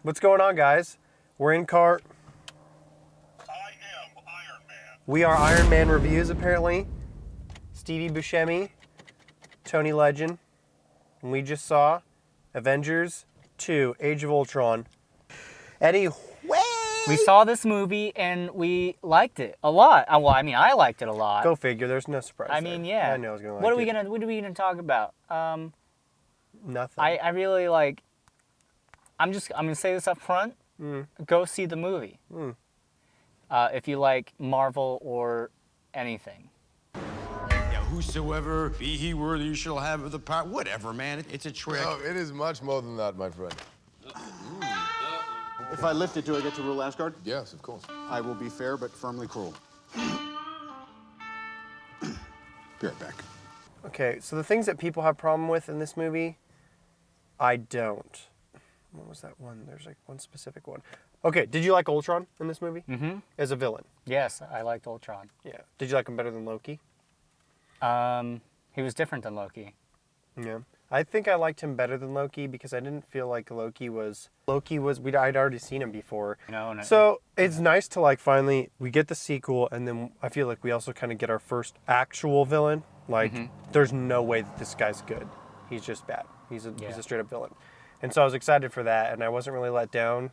What's going on, guys? We're in car. I am Iron Man. We are Iron Man reviews, apparently. Stevie Buscemi, Tony Legend, and we just saw Avengers 2, Age of Ultron. Anyway, We saw this movie and we liked it a lot. Well, I mean, I liked it a lot. Go figure. There's no surprise. I mean, yeah. I know I was gonna like what are it. we gonna talk about? Nothing. I really like. I'm gonna say this up front. Go see the movie. If you like Marvel or anything. Yeah, whosoever be he worthy shall have the power. Whatever, man. It's a trick. Oh, it is much more than that, my friend. If I lift it, do I get to rule Asgard? Yes, of course. I will be fair but firmly cruel. Be right back. Okay, so the things that people have problem with in this movie, I don't. What was that one? There's like one specific one. Okay, did you like Ultron in this movie? Mm-hmm. As a villain? Yes, I liked Ultron. Yeah. Did you like him better than Loki? He was different than Loki. Yeah. I think I liked him better than Loki because I didn't feel like I'd already seen him before. No. So it's nice to like finally we get the sequel, and then I feel like we also kind of get our first actual villain. Like there's no way that this guy's good. He's just bad. He's a straight up villain. And so I was excited for that, and I wasn't really let down.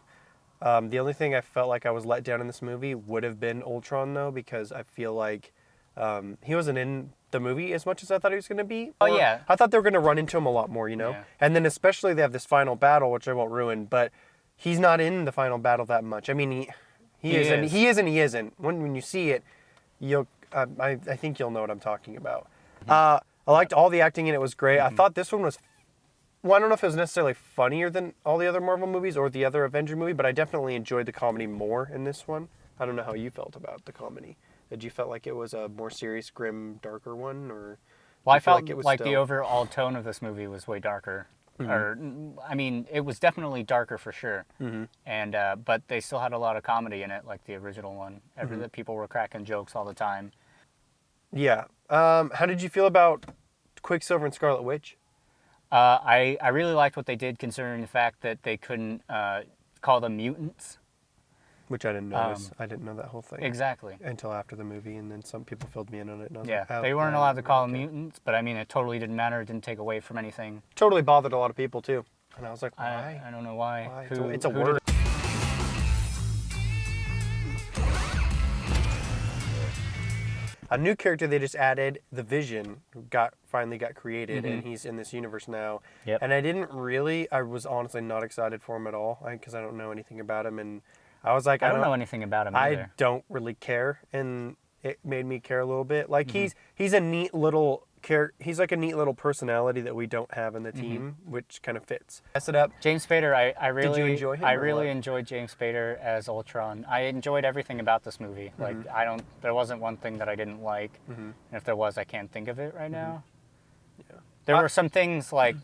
The only thing I felt like I was let down in this movie would have been Ultron, though, because I feel like he wasn't in the movie as much as I thought he was going to be. Oh, yeah. I thought they were going to run into him a lot more, you know? Yeah. And then especially they have this final battle, which I won't ruin, but he's not in the final battle that much. I mean, he isn't. When you see it, I think you'll know what I'm talking about. I liked all the acting in it. Was great. I thought this one was... Well, I don't know if it was necessarily funnier than all the other Marvel movies or the other Avenger movie, but I definitely enjoyed the comedy more in this one. I don't know how you felt about the comedy. Did you felt like it was a more serious, grim, darker one, or? Well, I felt it was like still... the overall tone of this movie was way darker. Or, I mean, it was definitely darker for sure. And but they still had a lot of comedy in it, like the original one. The people were cracking jokes all the time. Yeah. How did you feel about Quicksilver and Scarlet Witch? I really liked what they did, considering the fact that they couldn't call them mutants. Which I didn't notice. I didn't know that whole thing. Exactly. Until after the movie, and then some people filled me in on it. And I was Yeah, like, they weren't allowed to call them mutants, but I mean, it totally didn't matter. It didn't take away from anything. Totally bothered a lot of people, too. And I was like, why? I don't know why. Why? It's a word. A new character they just added, the Vision, finally got created, and he's in this universe now. Yep. And I was honestly not excited for him at all, because I don't know anything about him, and I was like, I don't know anything about him either. I don't really care, and it made me care a little bit. Like he's a neat little character. He's like a neat little personality that we don't have in the team, which kind of fits. Mess it up. James Spader, I really Did you enjoy him? I really enjoyed James Spader as Ultron. I enjoyed everything about this movie. Like there wasn't one thing that I didn't like, and if there was, I can't think of it right now. Yeah. There were some things like,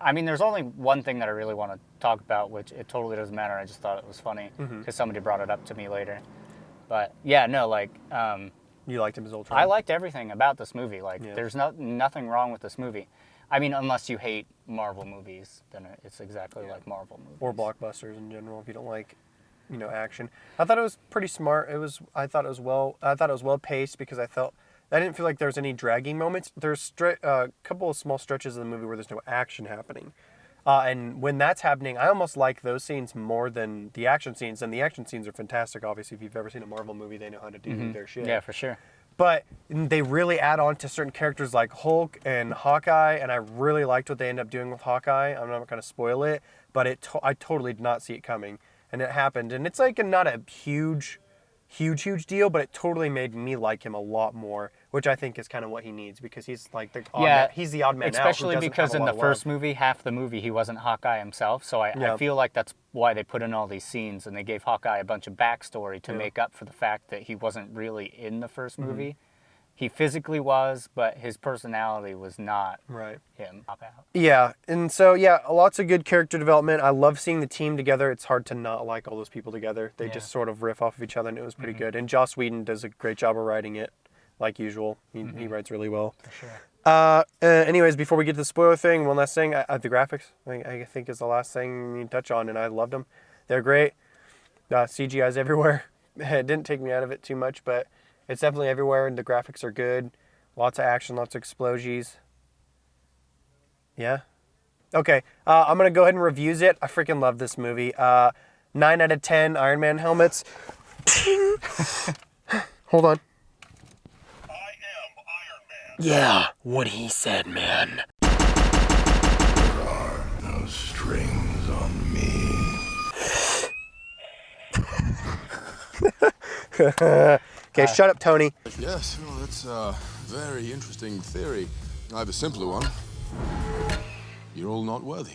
I mean, there's only one thing that I really want to talk about, which it totally doesn't matter. I just thought it was funny because somebody brought it up to me later. But yeah, no, like. You liked him as Ultron? I liked everything about this movie. Like, there's nothing wrong with this movie. I mean, unless you hate Marvel movies, then it's exactly like Marvel movies. Or blockbusters in general, if you don't like, action. I thought it was pretty smart. I thought it was well paced because I didn't feel like there was any dragging moments. There's a couple of small stretches of the movie where there's no action happening. And when that's happening, I almost like those scenes more than the action scenes. And the action scenes are fantastic, obviously. If you've ever seen a Marvel movie, they know how to do their shit. Yeah, for sure. But they really add on to certain characters like Hulk and Hawkeye, and I really liked what they end up doing with Hawkeye. I'm not going to spoil it, but I totally did not see it coming. And it happened. And it's like not a huge deal, but it totally made me like him a lot more, which I think is kind of what he needs because he's like he's the odd man out. Especially because in the first movie, half the movie, he wasn't Hawkeye himself. So I feel like that's why they put in all these scenes and they gave Hawkeye a bunch of backstory to make up for the fact that he wasn't really in the first movie. He physically was, but his personality was not him. Yeah, and so, lots of good character development. I love seeing the team together. It's hard to not like all those people together. They just sort of riff off of each other, and it was pretty good. And Joss Whedon does a great job of writing it, like usual. He writes really well. For sure. Anyways, before we get to the spoiler thing, one last thing. The graphics, I think, is the last thing you touch on, and I loved them. They're great. CGI's everywhere. It didn't take me out of it too much, but it's definitely everywhere, and the graphics are good. Lots of action, lots of explosions. Yeah. Okay, I'm going to go ahead and reviews it. I freaking love this movie. 9 out of 10 Iron Man helmets. Hold on. I am Iron Man. Yeah, what he said, man. There are no strings on me. Okay, shut up, Tony. Yes, well, that's a very interesting theory. I have a simpler one. You're all not worthy.